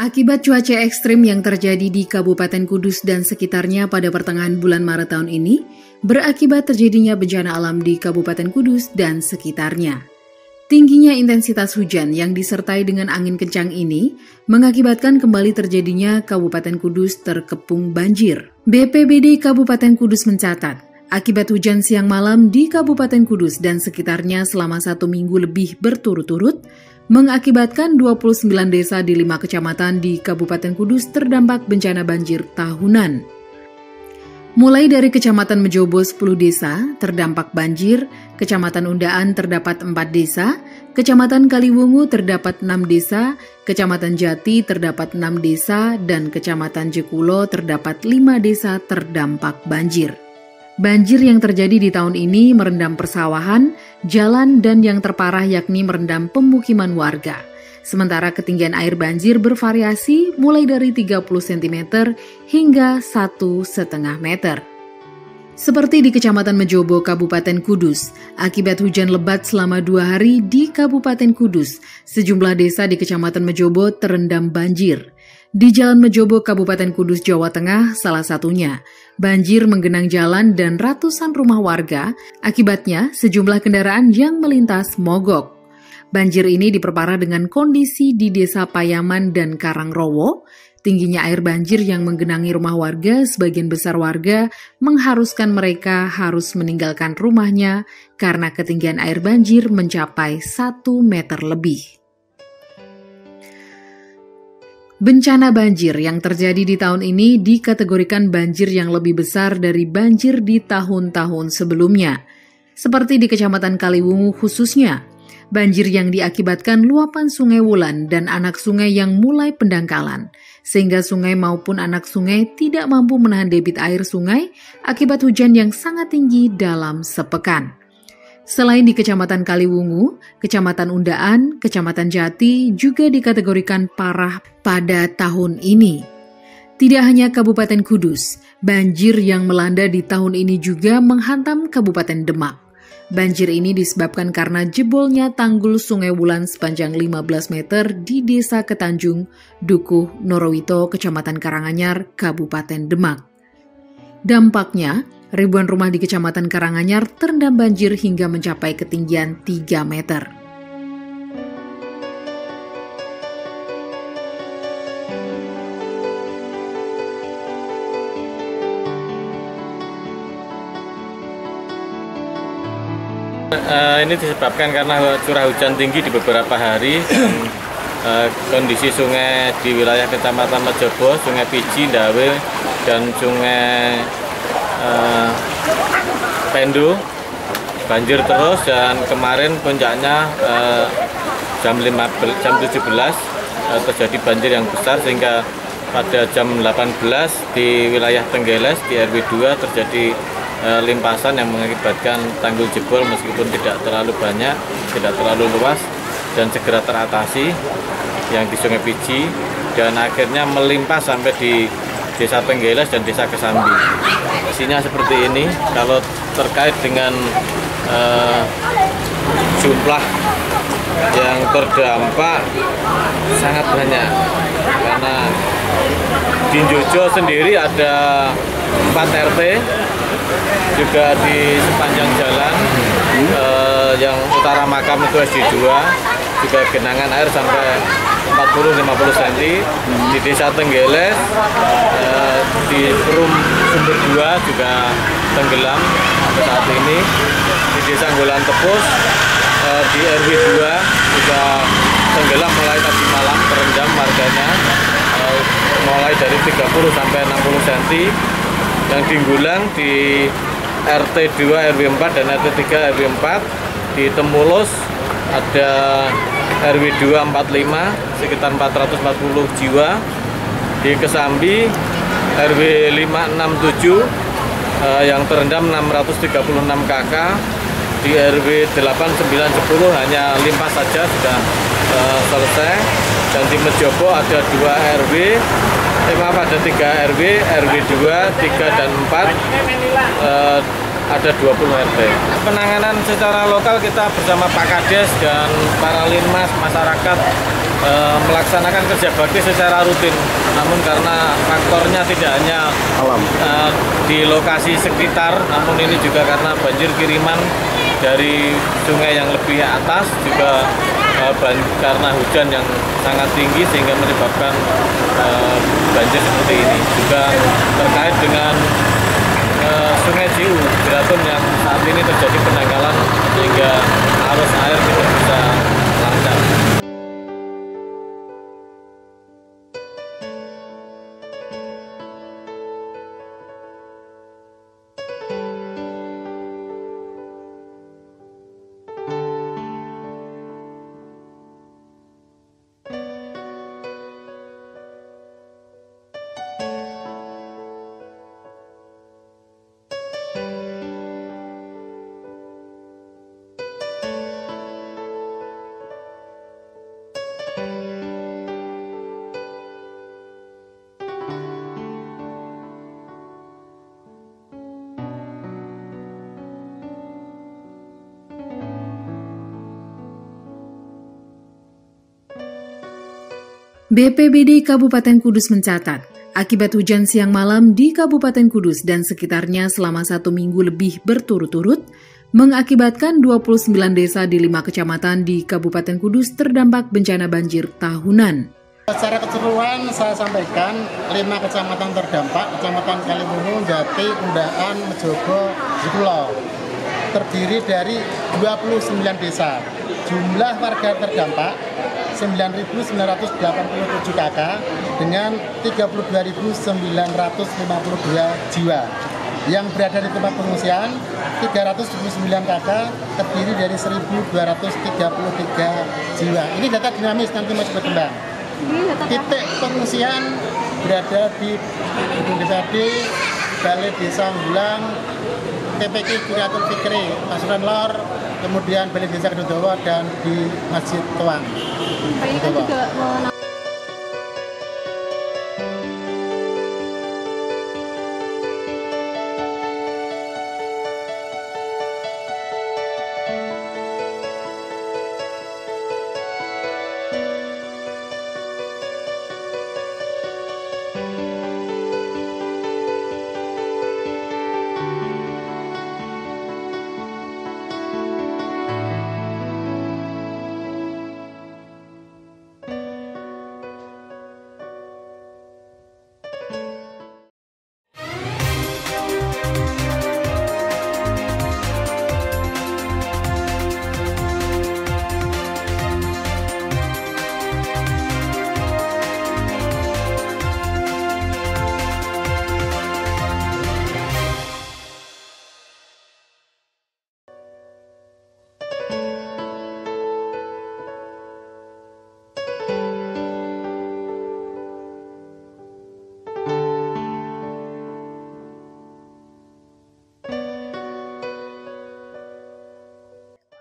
Akibat cuaca ekstrim yang terjadi di Kabupaten Kudus dan sekitarnya pada pertengahan bulan Maret tahun ini, berakibat terjadinya bencana alam di Kabupaten Kudus dan sekitarnya. Tingginya intensitas hujan yang disertai dengan angin kencang ini mengakibatkan kembali terjadinya Kabupaten Kudus terkepung banjir. BPBD Kabupaten Kudus mencatat, akibat hujan siang malam di Kabupaten Kudus dan sekitarnya selama 1 minggu lebih berturut-turut, mengakibatkan 29 desa di 5 kecamatan di Kabupaten Kudus terdampak bencana banjir tahunan. Mulai dari Kecamatan Mejobo 10 desa terdampak banjir, Kecamatan Undaan terdapat 4 desa, Kecamatan Kaliwungu terdapat 6 desa, Kecamatan Jati terdapat 6 desa, dan Kecamatan Jekulo terdapat 5 desa terdampak banjir. Banjir yang terjadi di tahun ini merendam persawahan, jalan, dan yang terparah yakni merendam pemukiman warga. Sementara ketinggian air banjir bervariasi mulai dari 30 cm hingga 1,5 meter. Seperti di Kecamatan Mejobo, Kabupaten Kudus, akibat hujan lebat selama 2 hari di Kabupaten Kudus, sejumlah desa di Kecamatan Mejobo terendam banjir. Di Jalan Mejobo, Kabupaten Kudus, Jawa Tengah, salah satunya, banjir menggenang jalan dan ratusan rumah warga, akibatnya sejumlah kendaraan yang melintas mogok. Banjir ini diperparah dengan kondisi di Desa Payaman dan Karangrowo. Tingginya air banjir yang menggenangi rumah warga, sebagian besar warga mengharuskan mereka harus meninggalkan rumahnya karena ketinggian air banjir mencapai 1 meter lebih. Bencana banjir yang terjadi di tahun ini dikategorikan banjir yang lebih besar dari banjir di tahun-tahun sebelumnya. Seperti di Kecamatan Kaliwungu khususnya, banjir yang diakibatkan luapan Sungai Wulan dan anak sungai yang mulai pendangkalan, sehingga sungai maupun anak sungai tidak mampu menahan debit air sungai akibat hujan yang sangat tinggi dalam sepekan. Selain di Kecamatan Kaliwungu, Kecamatan Undaan, Kecamatan Jati juga dikategorikan parah pada tahun ini. Tidak hanya Kabupaten Kudus, banjir yang melanda di tahun ini juga menghantam Kabupaten Demak. Banjir ini disebabkan karena jebolnya tanggul Sungai Wulan sepanjang 15 meter di Desa Ketanjung, Dukuh, Norowito, Kecamatan Karanganyar, Kabupaten Demak. Dampaknya, ribuan rumah di Kecamatan Karanganyar terendam banjir hingga mencapai ketinggian 3 meter. Ini disebabkan karena curah hujan tinggi di beberapa hari dan kondisi sungai di wilayah Kecamatan Mejobo, Sungai Piji, Ndawe, dan Sungai Pendo banjir terus, dan kemarin puncaknya jam 17 terjadi banjir yang besar sehingga pada jam 18 di wilayah Tenggeles di RW 2 terjadi limpasan yang mengakibatkan tanggul jebol meskipun tidak terlalu banyak, tidak terlalu luas, dan segera teratasi yang di Sungai Piji, dan akhirnya melimpas sampai di Desa Tenggeles dan Desa Kesambi. Isinya seperti ini. Kalau terkait dengan jumlah yang terdampak sangat banyak, karena di Jojo sendiri ada 4 RT, juga di sepanjang jalan yang utara makam itu SD2 juga genangan air sampai 40-50 cm. Di Desa Tenggeles, di Perum Sumber 2 juga tenggelam sampai saat ini. Di Desa Nggolan Tepus, di RW 2 juga tenggelam mulai tadi malam, terendam warganya mulai dari 30 sampai 60 cm. Yang di Nggulang di RT 2 RW 4 dan RT 3 RW 4, di Temulus ada RW 2 45 sekitar 440 jiwa, di Kesambi RW 567 yang terendam 636 KK, di RW 8 9 10 hanya limpas saja sudah selesai, dan di Mejobo ada 2 RW ada 3 RW, RW 2, 3, dan 4, ada 20 RT. Penanganan secara lokal kita bersama Pak Kades dan para linmas, masyarakat melaksanakan kerja bakti secara rutin. Namun karena faktornya tidak hanya alam di lokasi sekitar, namun ini juga karena banjir kiriman dari sungai yang lebih atas, juga karena hujan yang sangat tinggi sehingga menyebabkan banjir seperti ini. Juga terkait dengan Sungai Ciu Beratun yang saat ini terjadi pendangkalan sehingga arus air tidak bisa lancar. BPBD Kabupaten Kudus mencatat, akibat hujan siang malam di Kabupaten Kudus dan sekitarnya selama 1 minggu lebih berturut-turut, mengakibatkan 29 desa di 5 kecamatan di Kabupaten Kudus terdampak bencana banjir tahunan. Secara keseluruhan saya sampaikan 5 kecamatan terdampak, Kecamatan Kaliwungu, Jati, Undaan, Mejogo, Jekulo. Terdiri dari 29 desa. Jumlah warga terdampak 9.987 KK dengan 32.952 jiwa. Yang berada di tempat pengungsian 379 KK terdiri dari 1.233 jiwa. Ini data dinamis, nanti masih berkembang. Titik pengungsian berada di Gedung DPRD, Balai Desa Unggulang, TPK Kiriatul Fikri, Pasuruan Lor, kemudian Balai Desa Kedodowo, dan di Masjid Toang. Ini kan juga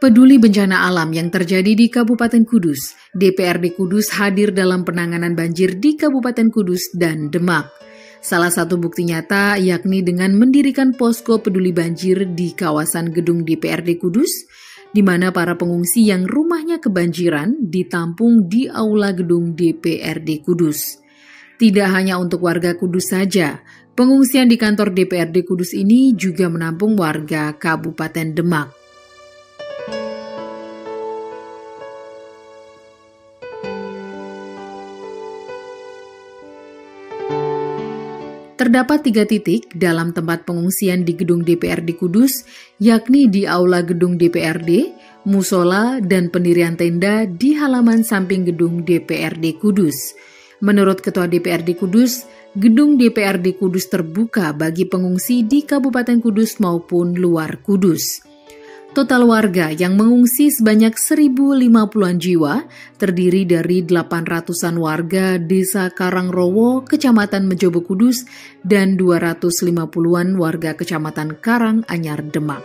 Peduli bencana alam yang terjadi di Kabupaten Kudus, DPRD Kudus hadir dalam penanganan banjir di Kabupaten Kudus dan Demak. Salah satu bukti nyata yakni dengan mendirikan posko peduli banjir di kawasan gedung DPRD Kudus, di mana para pengungsi yang rumahnya kebanjiran ditampung di aula gedung DPRD Kudus. Tidak hanya untuk warga Kudus saja, pengungsian di kantor DPRD Kudus ini juga menampung warga Kabupaten Demak. Terdapat 3 titik dalam tempat pengungsian di gedung DPRD Kudus, yakni di aula gedung DPRD, musola, dan pendirian tenda di halaman samping gedung DPRD Kudus. Menurut Ketua DPRD Kudus, gedung DPRD Kudus terbuka bagi pengungsi di Kabupaten Kudus maupun luar Kudus. Total warga yang mengungsi sebanyak 1.050-an jiwa, terdiri dari 800-an warga Desa Karangrowo, Kecamatan Mejobo Kudus, dan 250-an warga Kecamatan Karanganyar Demak.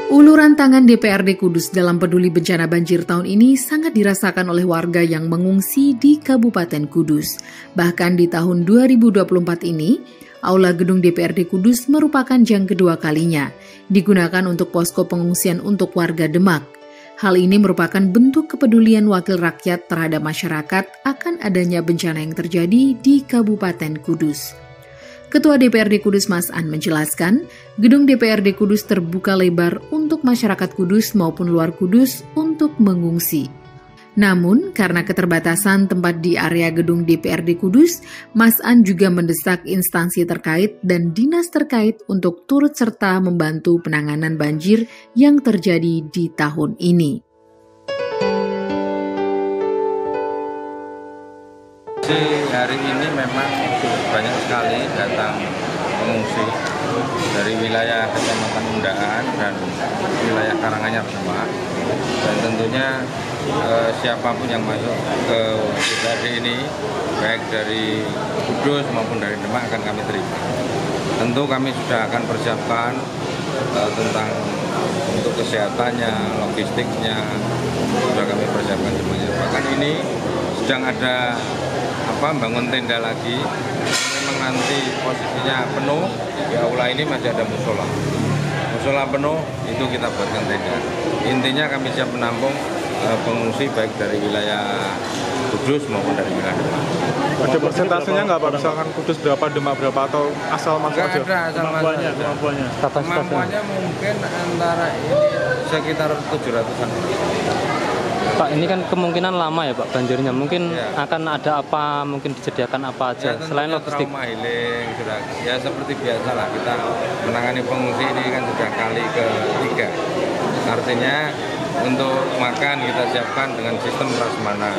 Uluran tangan DPRD Kudus dalam peduli bencana banjir tahun ini sangat dirasakan oleh warga yang mengungsi di Kabupaten Kudus. Bahkan di tahun 2024 ini, Aula gedung DPRD Kudus merupakan yang kedua kalinya digunakan untuk posko pengungsian untuk warga Demak. Hal ini merupakan bentuk kepedulian wakil rakyat terhadap masyarakat akan adanya bencana yang terjadi di Kabupaten Kudus. Ketua DPRD Kudus Mas An menjelaskan, gedung DPRD Kudus terbuka lebar untuk masyarakat Kudus maupun luar Kudus untuk mengungsi. Namun, karena keterbatasan tempat di area gedung DPRD Kudus, Mas An juga mendesak instansi terkait dan dinas terkait untuk turut serta membantu penanganan banjir yang terjadi di tahun ini. Hari ini memang banyak sekali datang pengungsi dari wilayah Kecamatan Undaan dan wilayah Karanganyar Demak, dan tentunya siapapun yang masuk ke DPRD ini, baik dari Kudus maupun dari Demak, akan kami terima. Tentu kami sudah akan persiapkan tentang untuk kesehatannya, logistiknya, sudah kami persiapkan semuanya. Bahkan ini sedang ada bangun tenda lagi. Memang nanti posisinya penuh, di aula ini masih ada musola. Musola penuh, itu kita buatkan tenda. Intinya kami siap menampung pengungsi baik dari wilayah Kudus maupun dari wilayah Demak. Ada persentasenya nggak Pak? Misalkan Kudus berapa, Demak berapa, atau asal masuk aja? Nggak ada, asal Kemampuannya. Kemampuannya mungkin antara ini sekitar 700-an. Pak, ini kan kemungkinan lama ya Pak banjirnya. Mungkin akan ada apa, mungkin disediakan apa aja selain logistik? Trauma healing, sudah ya seperti biasa lah, kita menangani pengungsi ini kan sudah kali ke-3. Artinya untuk makan kita siapkan dengan sistem prasmanan.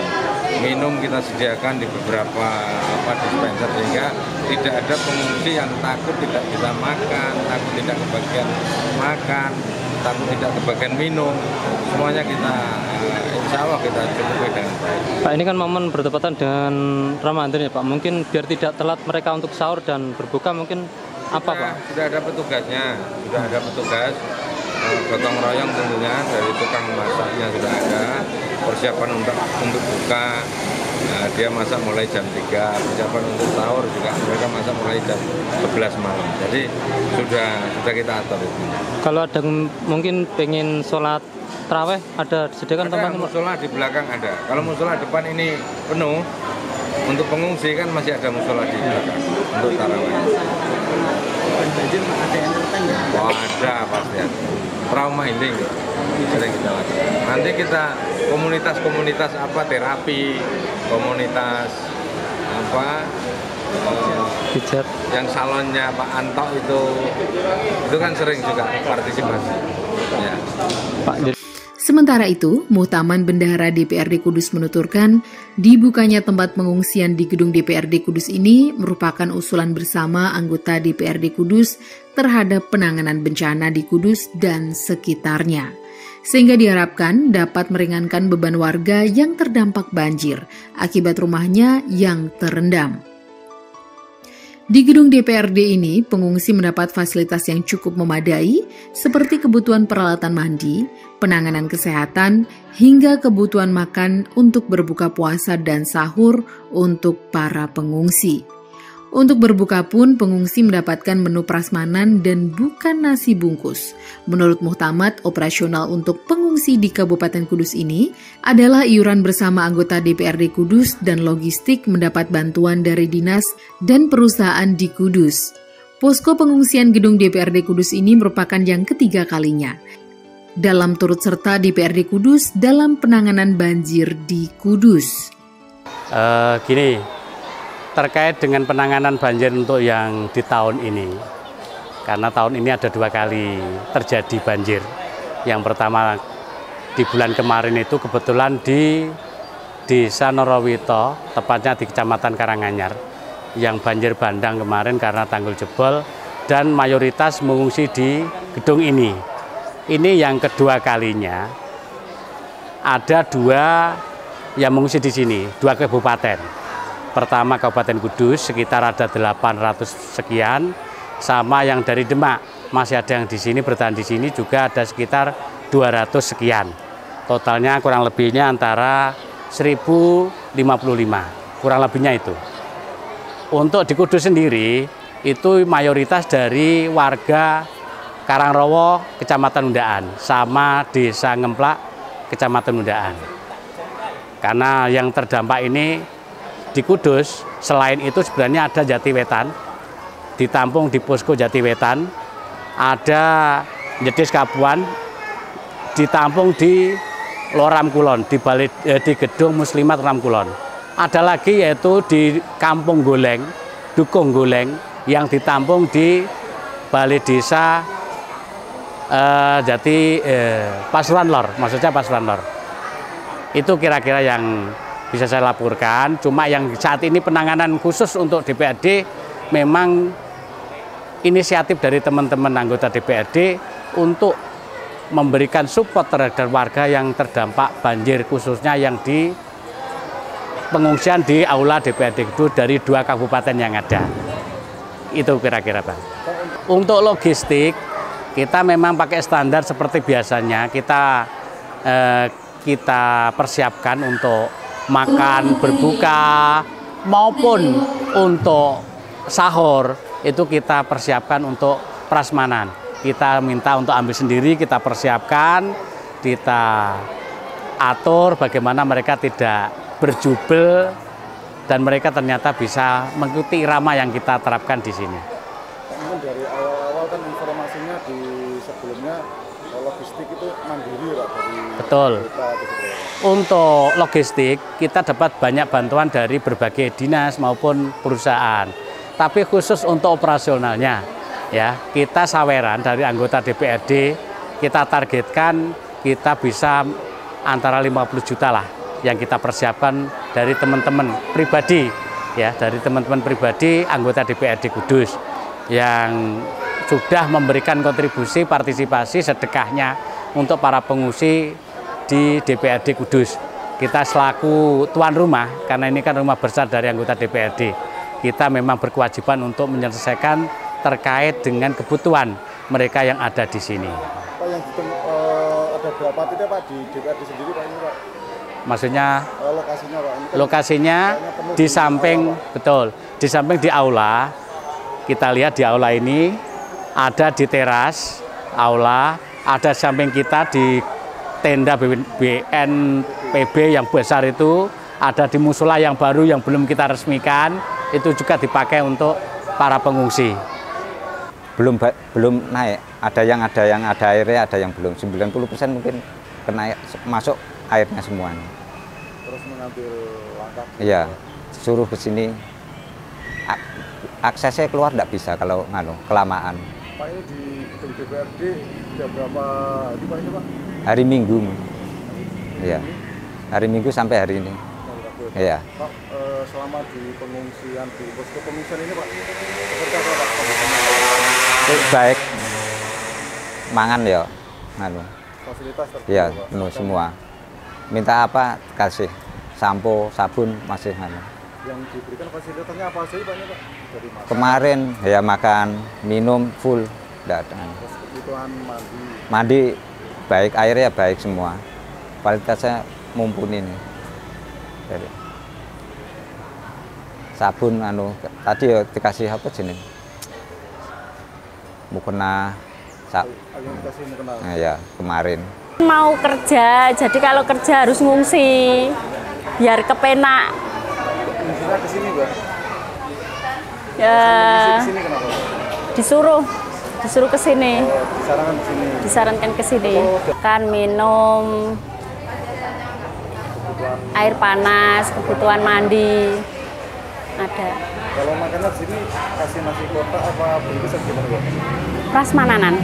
Minum kita sediakan di beberapa dispenser, sehingga tidak ada pengungsi yang takut tidak bisa makan, takut tidak kebagian makan, takut tidak kebagian minum. Semuanya kita insya Allah kita cukupi dengan baik. Pak, ini kan momen bertepatan dengan Ramadan ya Pak. Mungkin biar tidak telat mereka untuk sahur dan berbuka, mungkin apa Pak? Sudah ada petugasnya, sudah ada petugas gotong royong tentunya, dari tukang masaknya sudah ada, persiapan untuk buka. Nah, dia masak mulai jam 3, persiapan untuk sahur juga mereka masak mulai jam 11 malam. Jadi sudah kita atur itu. Kalau ada mungkin pengen sholat tarawih, ada disediakan tempatnya? Musola di belakang ada. Kalau musola depan ini penuh, untuk pengungsi kan masih ada musola di belakang untuk tarawih. Oh, ada pasti ada. Trauma healing sering kita lakukan. Nanti kita komunitas terapi, komunitas pijat yang salonnya Pak Anto itu kan sering juga partisipasi. Ya. Pak. Sementara itu, Muhtaman Bendahara DPRD Kudus menuturkan, dibukanya tempat pengungsian di gedung DPRD Kudus ini merupakan usulan bersama anggota DPRD Kudus terhadap penanganan bencana di Kudus dan sekitarnya, sehingga diharapkan dapat meringankan beban warga yang terdampak banjir akibat rumahnya yang terendam. Di gedung DPRD ini, pengungsi mendapat fasilitas yang cukup memadai seperti kebutuhan peralatan mandi, penanganan kesehatan, hingga kebutuhan makan untuk berbuka puasa dan sahur untuk para pengungsi. Untuk berbuka pun, pengungsi mendapatkan menu prasmanan dan bukan nasi bungkus. Menurut Muhtamad, operasional untuk pengungsi di Kabupaten Kudus ini adalah iuran bersama anggota DPRD Kudus dan logistik mendapat bantuan dari dinas dan perusahaan di Kudus. Posko pengungsian gedung DPRD Kudus ini merupakan yang ketiga kalinya dalam turut serta DPRD Kudus dalam penanganan banjir di Kudus. Terkait dengan penanganan banjir untuk yang di tahun ini, karena tahun ini ada 2 kali terjadi banjir. Yang pertama di bulan kemarin itu kebetulan di Desa Norowito, tepatnya di Kecamatan Karanganyar, yang banjir bandang kemarin karena tanggul jebol dan mayoritas mengungsi di gedung ini. Ini yang kedua kalinya ada 2 yang mengungsi di sini, 2 kabupaten. Pertama Kabupaten Kudus sekitar ada 800 sekian, sama yang dari Demak masih ada yang di sini bertahan di sini juga ada sekitar 200 sekian. Totalnya kurang lebihnya antara 1055, kurang lebihnya itu. Untuk di Kudus sendiri itu mayoritas dari warga Karangrowo, Kecamatan Undaan, sama Desa Ngemplak Kecamatan Undaan. Karena yang terdampak ini di Kudus, selain itu sebenarnya ada Jatiwetan, ditampung di posko Jatiwetan, ada Jedes Kapuan, ditampung di Loram Kulon, di gedung Muslimat Ram Kulon. Ada lagi yaitu di Kampung Goleng, Dukung Goleng, yang ditampung di Balai Desa Pasuruan Lor, maksudnya Pasuruan Lor. Itu kira-kira yang bisa saya laporkan. Cuma yang saat ini penanganan khusus untuk DPRD memang inisiatif dari teman-teman anggota DPRD untuk memberikan support terhadap warga yang terdampak banjir, khususnya yang di pengungsian di aula DPRD Kudus dari 2 kabupaten yang ada. Itu kira-kira, Pak. Untuk logistik, kita memang pakai standar seperti biasanya. Kita persiapkan untuk makan, berbuka, maupun untuk sahur, itu kita persiapkan untuk prasmanan. Kita minta untuk ambil sendiri, kita persiapkan, kita atur bagaimana mereka tidak berjubel dan mereka ternyata bisa mengikuti irama yang kita terapkan di sini. Mungkin dari awal-awal kan informasinya di sebelumnya logistik itu mandiri Pak, dari Betul. kita, Untuk logistik kita dapat banyak bantuan dari berbagai dinas maupun perusahaan. Tapi khusus untuk operasionalnya, ya kita saweran dari anggota DPRD, kita targetkan kita bisa antara 50 juta lah yang kita persiapkan dari teman-teman pribadi, ya dari teman-teman pribadi anggota DPRD Kudus yang sudah memberikan kontribusi partisipasi sedekahnya untuk para pengungsi di DPRD Kudus. Kita selaku tuan rumah, karena ini kan rumah besar dari anggota DPRD, kita memang berkewajiban untuk menyelesaikan terkait dengan kebutuhan mereka yang ada di sini. Pak, yang ada berapa titik Pak di DPRD sendiri Pak ini Pak? Maksudnya Lokasinya Pak? Ini kan lokasinya di samping, betul, di samping di aula. Kita lihat di aula ini ada di teras aula, ada samping kita di tenda BNPB yang besar itu, ada di musola yang baru yang belum kita resmikan, itu juga dipakai untuk para pengungsi. Belum naik, ada yang ada airnya, ada yang belum. 90% mungkin kena masuk airnya semuanya. terus mengambil langkah. Iya, suruh ke sini. Aksesnya keluar tidak bisa kalau kelamaan. Pak, ini di gedung DPRD sudah berapa hari Pak ini Pak? Hari Minggu. Iya. Hari Minggu sampai hari ini. Iya. Pak, selama di pengungsian di posko pengungsian ini Pak, seperti apa Pak? Baik. Mangan ya, Fasilitas terpenuhi. Iya, penuh semua. Minta apa kasih. Sampo, sabun masih Yang diberikan fasilitasnya apa sih Pak ini Pak? Dari makan, Kemarin ya makan, minum full, tidak ada. terus kebutuhan mandi. Mandi baik, airnya baik semua. Kualitasnya mumpuni nih. Jadi, sabun tadi ya dikasih apa jenis? Mukena. Yang dikasih mukena. Nah, ya kemarin. Mau kerja, jadi kalau kerja harus ngungsi biar kepenak. Fungsinya ke sini Pak? Ya, Ke sini kenapa Pak? disuruh ke sini. Disarankan ke sini. Disarankan ke sini. Kan minum air panas, kebutuhan mandi ada. Kalau makannya di sini kasih nasi kotak apa bungkusan gimana Pak? Prasmananan.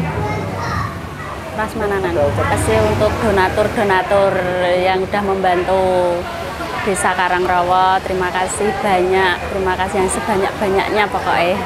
Terima kasih untuk donatur-donatur yang sudah membantu Desa Karangrawa. Terima kasih banyak, terima kasih yang sebanyak-banyaknya pokoknya.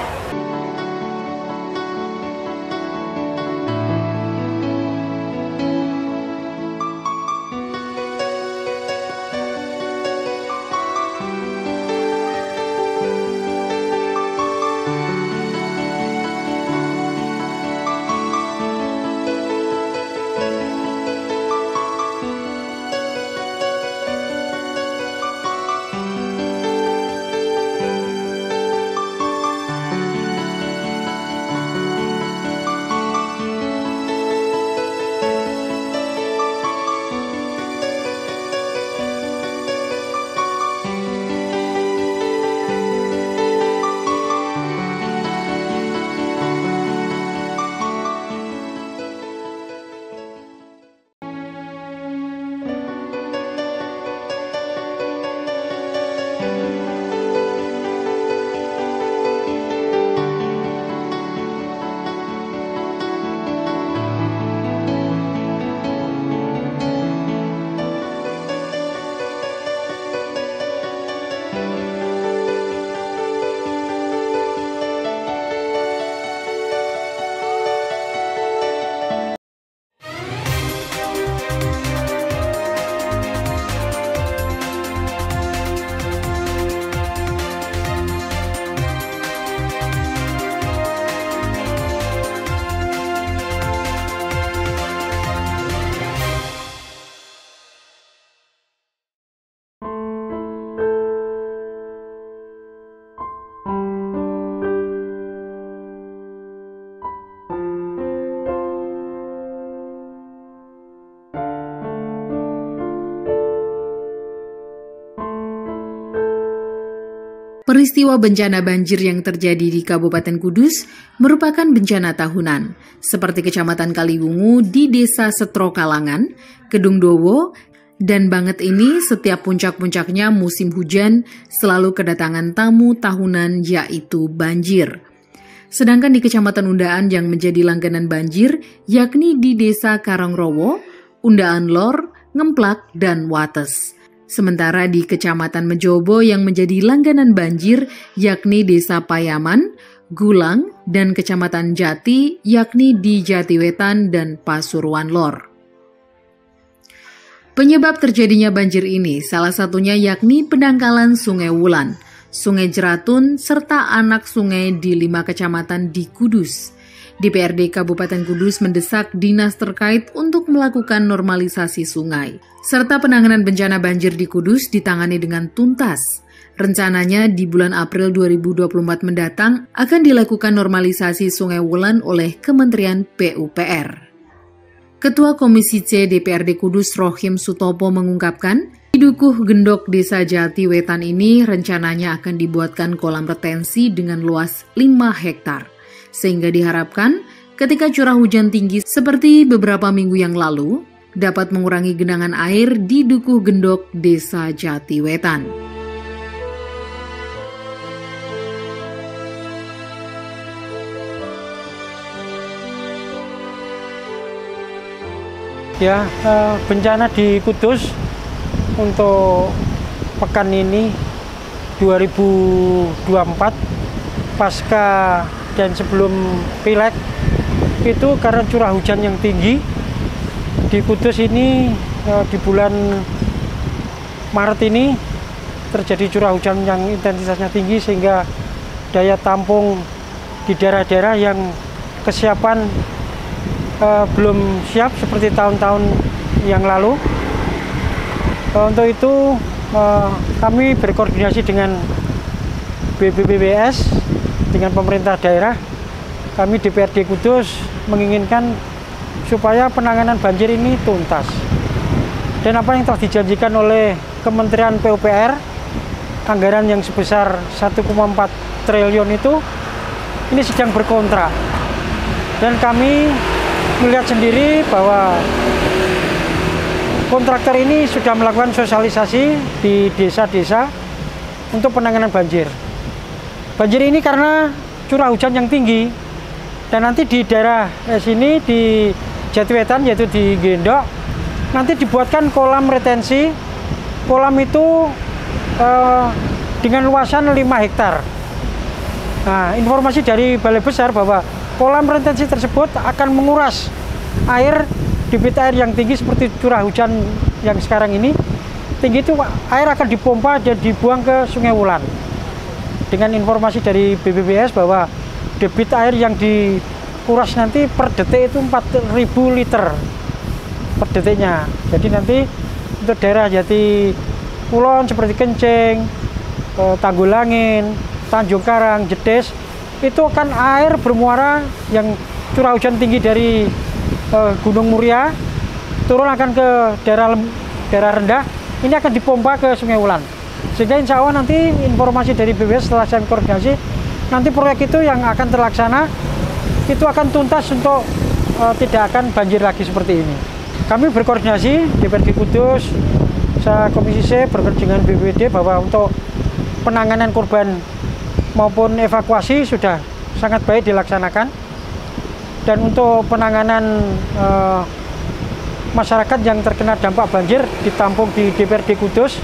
Peristiwa bencana banjir yang terjadi di Kabupaten Kudus merupakan bencana tahunan, seperti Kecamatan Kaliwungu di Desa Setro Kalangan, Kedungdowo, dan Banget ini setiap puncak-puncaknya musim hujan selalu kedatangan tamu tahunan yaitu banjir. Sedangkan di Kecamatan Undaan yang menjadi langganan banjir yakni di Desa Karangrowo, Undaan Lor, Ngemplak, dan Wates. Sementara di Kecamatan Mejobo yang menjadi langganan banjir yakni Desa Payaman, Gulang, dan Kecamatan Jati yakni di Jatiwetan dan Pasuruan Lor. Penyebab terjadinya banjir ini salah satunya yakni pendangkalan Sungai Wulan, Sungai Jeratun, serta anak sungai di 5 kecamatan di Kudus. DPRD Kabupaten Kudus mendesak dinas terkait untuk melakukan normalisasi sungai, serta penanganan bencana banjir di Kudus ditangani dengan tuntas. Rencananya di bulan April 2024 mendatang akan dilakukan normalisasi Sungai Wulan oleh Kementerian PUPR. Ketua Komisi C DPRD Kudus Rohim Sutopo mengungkapkan, di Dukuh Gendok Desa Jatiwetan ini rencananya akan dibuatkan kolam retensi dengan luas 5 hektar. Sehingga diharapkan ketika curah hujan tinggi seperti beberapa minggu yang lalu dapat mengurangi genangan air di Dukuh Gendok Desa Jatiwetan. Ya, bencana di Kudus untuk pekan ini 2024 pasca dan sebelum Pileg itu karena curah hujan yang tinggi di Kudus ini di bulan Maret ini terjadi curah hujan yang intensitasnya tinggi sehingga daya tampung di daerah-daerah yang kesiapan belum siap seperti tahun-tahun yang lalu. Untuk itu kami berkoordinasi dengan BPBS dengan pemerintah daerah, kami DPRD Kudus menginginkan supaya penanganan banjir ini tuntas. Dan apa yang telah dijanjikan oleh Kementerian PUPR, anggaran yang sebesar 1,4 triliun itu, ini sedang berkontrak. Dan kami melihat sendiri bahwa kontraktor ini sudah melakukan sosialisasi di desa-desa untuk penanganan banjir. Banjir ini karena curah hujan yang tinggi, dan nanti di daerah sini di Jatiwetan yaitu di Gendok nanti dibuatkan kolam retensi. Kolam itu dengan luasan 5 hektar. Nah, informasi dari Balai Besar bahwa kolam retensi tersebut akan menguras air, debit air yang tinggi seperti curah hujan yang sekarang ini. Tinggi itu air akan dipompa dan dibuang ke Sungai Wulan. Dengan informasi dari BPBS bahwa debit air yang dikuras nanti per detik itu 4.000 liter per detiknya. Jadi nanti untuk daerah Jati Kulon seperti Kencing, Tanggulangin, Tanjung Karang, Jedes, itu akan air bermuara yang curah hujan tinggi dari Gunung Muria turun akan ke daerah rendah, ini akan dipompa ke Sungai Wulan. Sehingga insya Allah nanti informasi dari BPBS setelah saya koordinasi, nanti proyek itu yang akan terlaksana itu akan tuntas untuk tidak akan banjir lagi seperti ini. Kami berkoordinasi DPRD Kudus, saya Komisi C berkoordinasi dengan BPBD bahwa untuk penanganan korban maupun evakuasi sudah sangat baik dilaksanakan. Dan untuk penanganan masyarakat yang terkena dampak banjir ditampung di DPRD Kudus.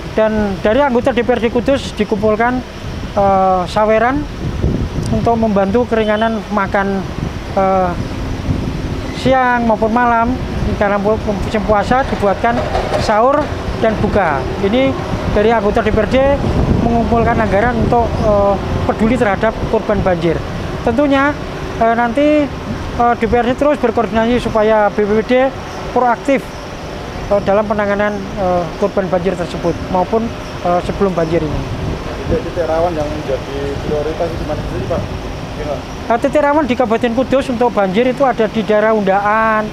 Dan dari anggota DPRD Kudus dikumpulkan saweran untuk membantu keringanan makan siang maupun malam. Karena musim puasa dibuatkan sahur dan buka. Ini dari anggota DPRD mengumpulkan anggaran untuk peduli terhadap korban banjir. Tentunya nanti DPRD terus berkoordinasi supaya BPBD proaktif dalam penanganan korban banjir tersebut maupun sebelum banjir ini. Titik rawan yang menjadi prioritas di mana sih, Pak? Titik rawan di Kabupaten Kudus untuk banjir itu ada di daerah Undaan,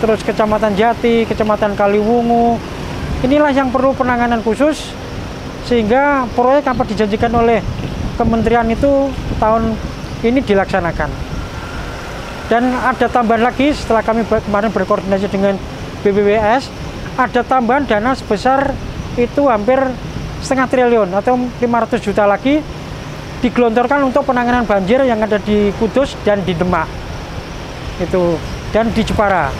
terus Kecamatan Jati, Kecamatan Kaliwungu. Inilah yang perlu penanganan khusus sehingga proyek apa dijanjikan oleh kementerian itu tahun ini dilaksanakan. Dan ada tambahan lagi setelah kami kemarin berkoordinasi dengan BPWS, ada tambahan dana sebesar itu hampir setengah triliun atau 500 juta lagi digelontorkan untuk penanganan banjir yang ada di Kudus dan di Demak itu, dan di Jepara.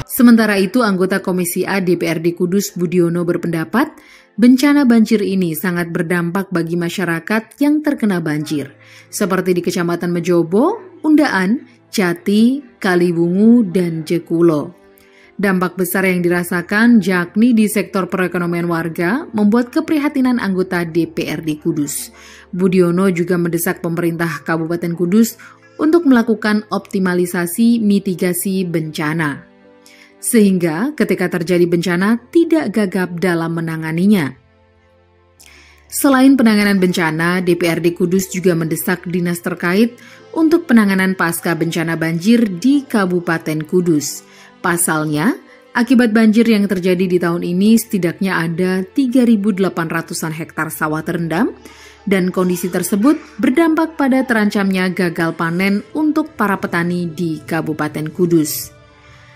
Sementara itu, anggota Komisi A DPRD Kudus Budiono berpendapat bencana banjir ini sangat berdampak bagi masyarakat yang terkena banjir, seperti di Kecamatan Mejobo, Undaan, Jati, Kaliwungu, dan Jekulo. Dampak besar yang dirasakan yakni di sektor perekonomian warga membuat keprihatinan anggota DPRD Kudus. Budiono juga mendesak pemerintah Kabupaten Kudus untuk melakukan optimalisasi mitigasi bencana, sehingga ketika terjadi bencana tidak gagap dalam menanganinya. Selain penanganan bencana, DPRD Kudus juga mendesak dinas terkait untuk penanganan pasca bencana banjir di Kabupaten Kudus. Pasalnya, akibat banjir yang terjadi di tahun ini setidaknya ada 3.800-an hektar sawah terendam, dan kondisi tersebut berdampak pada terancamnya gagal panen untuk para petani di Kabupaten Kudus.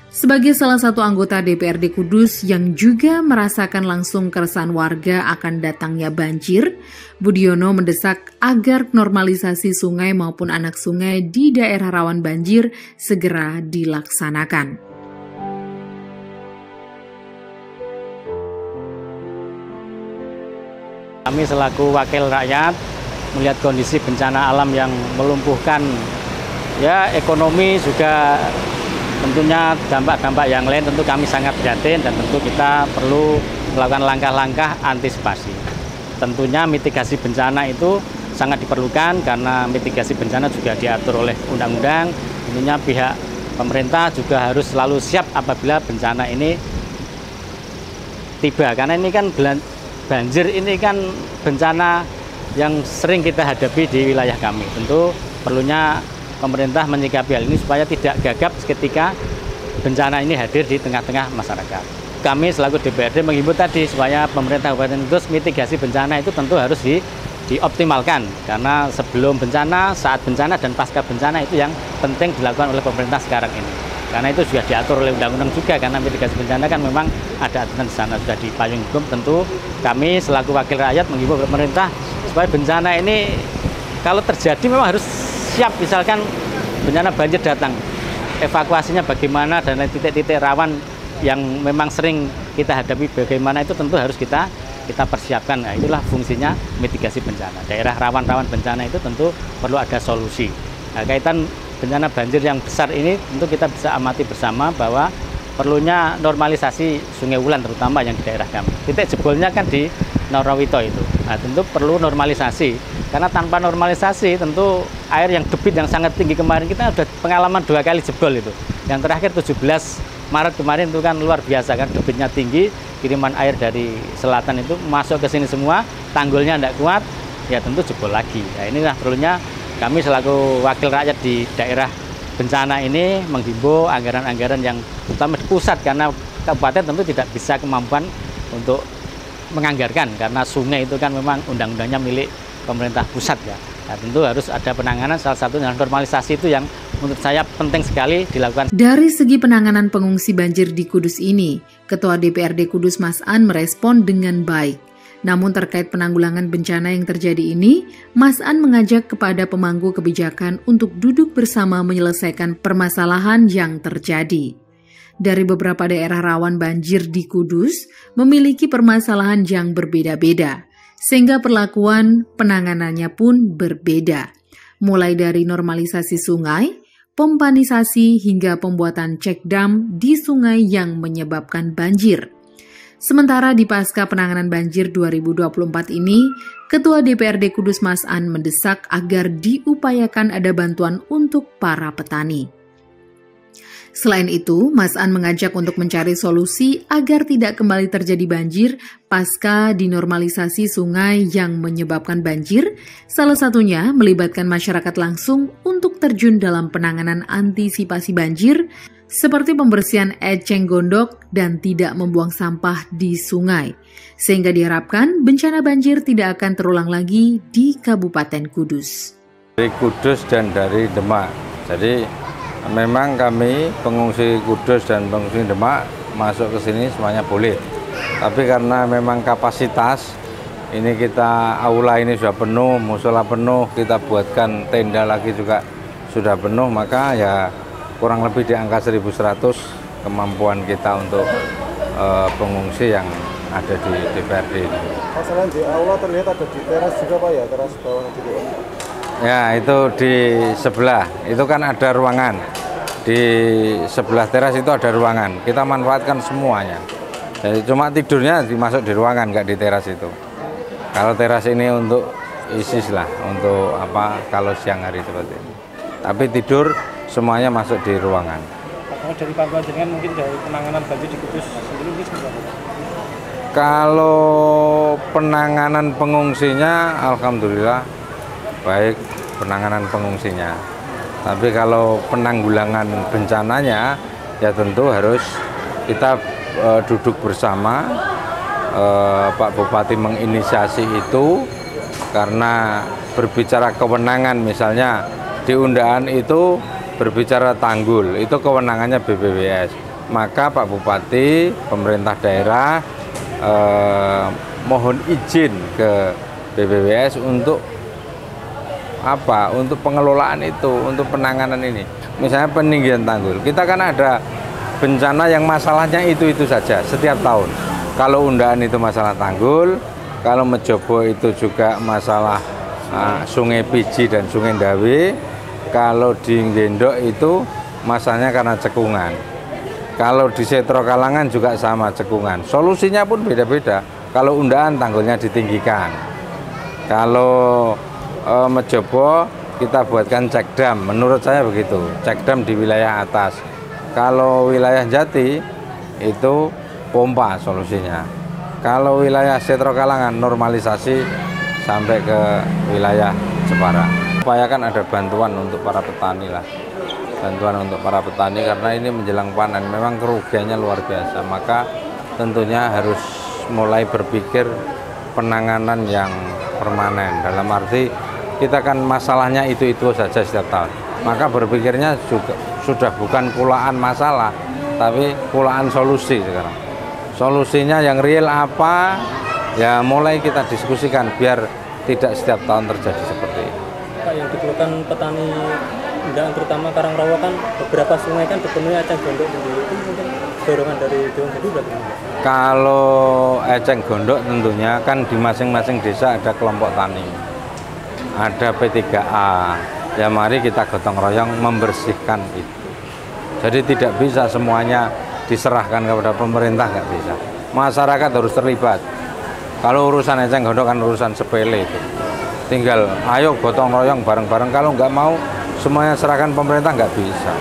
Sebagai salah satu anggota DPRD Kudus yang juga merasakan langsung keresahan warga akan datangnya banjir, Budiono mendesak agar normalisasi sungai maupun anak sungai di daerah rawan banjir segera dilaksanakan. Kami selaku wakil rakyat melihat kondisi bencana alam yang melumpuhkan ya ekonomi, juga tentunya dampak-dampak yang lain, tentu kami sangat prihatin dan tentu kita perlu melakukan langkah-langkah antisipasi. Tentunya mitigasi bencana itu sangat diperlukan karena mitigasi bencana juga diatur oleh undang-undang. Tentunya pihak pemerintah juga harus selalu siap apabila bencana ini tiba, karena ini kan banjir ini kan bencana yang sering kita hadapi di wilayah kami. Tentu perlunya pemerintah menyikapi hal ini supaya tidak gagap ketika bencana ini hadir di tengah-tengah masyarakat. Kami selaku DPRD menghimbau tadi supaya pemerintah Kabupaten Kudus mitigasi bencana itu tentu harus dioptimalkan, karena sebelum bencana, saat bencana, dan pasca bencana itu yang penting dilakukan oleh pemerintah sekarang ini. Karena itu sudah diatur oleh undang-undang juga, karena mitigasi bencana kan memang ada aturan di sana, sudah di payung hukum. Tentu kami selaku wakil rakyat menghimbau pemerintah supaya bencana ini kalau terjadi memang harus siap, misalkan bencana banjir datang, evakuasinya bagaimana, dan titik-titik rawan yang memang sering kita hadapi bagaimana, itu tentu harus kita persiapkan. Nah, itulah fungsinya mitigasi bencana. Daerah rawan-rawan bencana itu tentu perlu ada solusi. Nah, kaitan bencana banjir yang besar ini tentu kita bisa amati bersama bahwa perlunya normalisasi Sungai Wulan terutama yang di daerah kami. Titik jebolnya kan di Narawito itu. Nah, tentu perlu normalisasi, karena tanpa normalisasi tentu air yang debit yang sangat tinggi kemarin, kita sudah pengalaman 2 kali jebol itu. Yang terakhir 17 Maret kemarin itu kan luar biasa kan, debitnya tinggi, kiriman air dari selatan itu masuk ke sini semua, tanggulnya tidak kuat, ya tentu jebol lagi. Nah, inilah perlunya kami selaku wakil rakyat di daerah bencana ini menghimbau anggaran-anggaran yang terutama di pusat, karena kabupaten tentu tidak bisa kemampuan untuk menganggarkan, karena sungai itu kan memang undang-undangnya milik pemerintah pusat ya. Nah, tentu harus ada penanganan, salah satunya normalisasi itu yang menurut saya penting sekali dilakukan. Dari segi penanganan pengungsi banjir di Kudus ini, Ketua DPRD Kudus Mas An merespon dengan baik. Namun terkait penanggulangan bencana yang terjadi ini, Mas An mengajak kepada pemangku kebijakan untuk duduk bersama menyelesaikan permasalahan yang terjadi. Dari beberapa daerah rawan banjir di Kudus memiliki permasalahan yang berbeda-beda, sehingga perlakuan penanganannya pun berbeda. Mulai dari normalisasi sungai, pompanisasi hingga pembuatan cek dam di sungai yang menyebabkan banjir. Sementara di pasca penanganan banjir 2024 ini, Ketua DPRD Kudus Mas An mendesak agar diupayakan ada bantuan untuk para petani. Selain itu, Mas An mengajak untuk mencari solusi agar tidak kembali terjadi banjir pasca dinormalisasi sungai yang menyebabkan banjir, salah satunya melibatkan masyarakat langsung untuk terjun dalam penanganan antisipasi banjir, seperti pembersihan eceng gondok dan tidak membuang sampah di sungai, sehingga diharapkan bencana banjir tidak akan terulang lagi di Kabupaten Kudus. Dari Kudus dan dari Demak, jadi memang kami pengungsi Kudus dan pengungsi Demak masuk ke sini semuanya boleh, tapi karena memang kapasitas ini kita aula ini sudah penuh, musola penuh, kita buatkan tenda lagi juga sudah penuh, maka ya kurang lebih di angka 1.100 kemampuan kita untuk pengungsi yang ada di DPRD ini. Selain di aula terlihat ada di teras juga Pak ya, teras bawah juga. Ya itu di sebelah, itu kan ada ruangan. Di sebelah teras itu ada ruangan, kita manfaatkan semuanya. Jadi cuma tidurnya dimasuk di ruangan, nggak di teras itu. Kalau teras ini untuk ISIS lah, untuk apa kalau siang hari seperti ini. Tapi tidur semuanya masuk di ruangan. Kalau dari pantauan jenengan mungkin dari penanganan banjir di Kudus sendiri ini seperti apa? Kalau penanganan pengungsinya, alhamdulillah baik penanganan pengungsinya. Tapi kalau penanggulangan bencananya, ya tentu harus kita duduk bersama. Pak Bupati menginisiasi itu karena berbicara kewenangan, misalnya di undaan itu berbicara tanggul, itu kewenangannya BPWS. Maka Pak Bupati, pemerintah daerah mohon izin ke BPWS untuk apa? Untuk pengelolaan itu, untuk penanganan ini. Misalnya peninggian tanggul, kita kan ada bencana yang masalahnya itu saja setiap tahun. Kalau undaan itu masalah tanggul, kalau Mejobo itu juga masalah Sungai Piji dan Sungai Ndawe, kalau di Gendok itu masalahnya karena cekungan. Kalau di Setro Kalangan juga sama cekungan. Solusinya pun beda-beda. Kalau undaan tanggulnya ditinggikan. Kalau Mejobo kita buatkan cekdam. Menurut saya begitu. Cekdam di wilayah atas. Kalau wilayah Jati itu pompa solusinya. Kalau wilayah Setro Kalangan normalisasi sampai ke wilayah Jepara. Upayakan ada bantuan untuk para petani lah. Bantuan untuk para petani karena ini menjelang panen memang kerugiannya luar biasa, maka tentunya harus mulai berpikir penanganan yang permanen, dalam arti kita kan masalahnya itu saja setiap tahun, maka berpikirnya juga sudah bukan pulaan masalah tapi pulaan solusi. Sekarang solusinya yang real apa ya, mulai kita diskusikan biar tidak setiap tahun terjadi seperti ini. Pak, yang dikeluhkan petani undaan terutama Karangrawa kan beberapa sungai kan dipenuhi eceng gondok sendiri, itu mungkin dorongan dari Dewan Gede berarti? Kalau eceng gondok tentunya kan di masing-masing desa ada kelompok tani, ada P3A, ya mari kita gotong royong membersihkan itu. Jadi tidak bisa semuanya diserahkan kepada pemerintah, nggak bisa. Masyarakat harus terlibat. Kalau urusan eceng gondok kan urusan sepele itu. Tinggal ayo gotong royong bareng-bareng, kalau nggak mau semuanya serahkan pemerintah nggak bisa.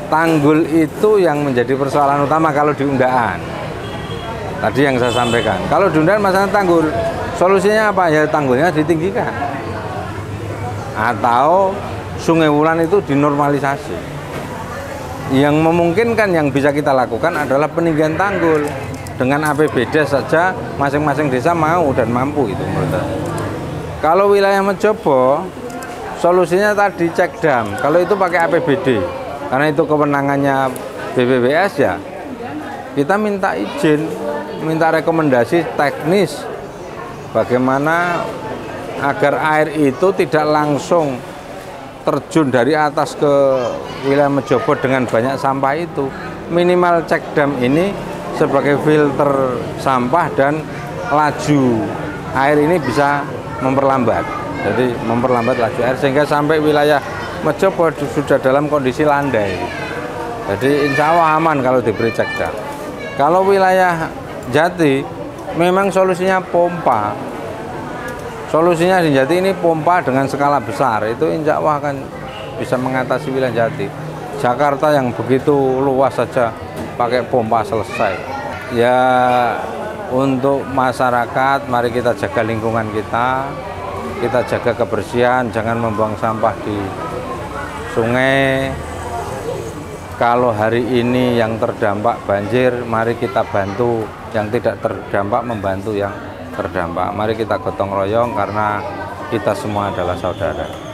Tanggul itu yang menjadi persoalan utama kalau di undaan. Tadi yang saya sampaikan. Kalau di undaan masalah tanggul, solusinya apa? Ya tanggulnya ditinggikan. Atau Sungai Wulan itu dinormalisasi. Yang memungkinkan yang bisa kita lakukan adalah peninggian tanggul. Dengan APBD saja masing-masing desa mau dan mampu itu menurut saya. Kalau wilayah Mejobo, solusinya tadi cekdam. Kalau itu pakai APBD, karena itu kewenangannya BPWS ya. Kita minta izin, minta rekomendasi teknis bagaimana agar air itu tidak langsung terjun dari atas ke wilayah Mejobo dengan banyak sampah itu. Minimal cekdam ini sebagai filter sampah dan laju air ini bisa memperlambat. Jadi memperlambat laju air sehingga sampai wilayah Mejobo sudah dalam kondisi landai. Jadi insya Allah aman kalau diberi cekdam. Kalau wilayah Jati memang solusinya pompa. Solusinya di Jati ini pompa dengan skala besar. Itu insya Allah akan bisa mengatasi wilayah Jati. Jakarta yang begitu luas saja pakai pompa selesai. Ya untuk masyarakat mari kita jaga lingkungan kita jaga kebersihan, jangan membuang sampah di sungai. Kalau hari ini yang terdampak banjir, mari kita bantu yang tidak terdampak, membantu yang terdampak. Mari kita gotong royong karena kita semua adalah saudara.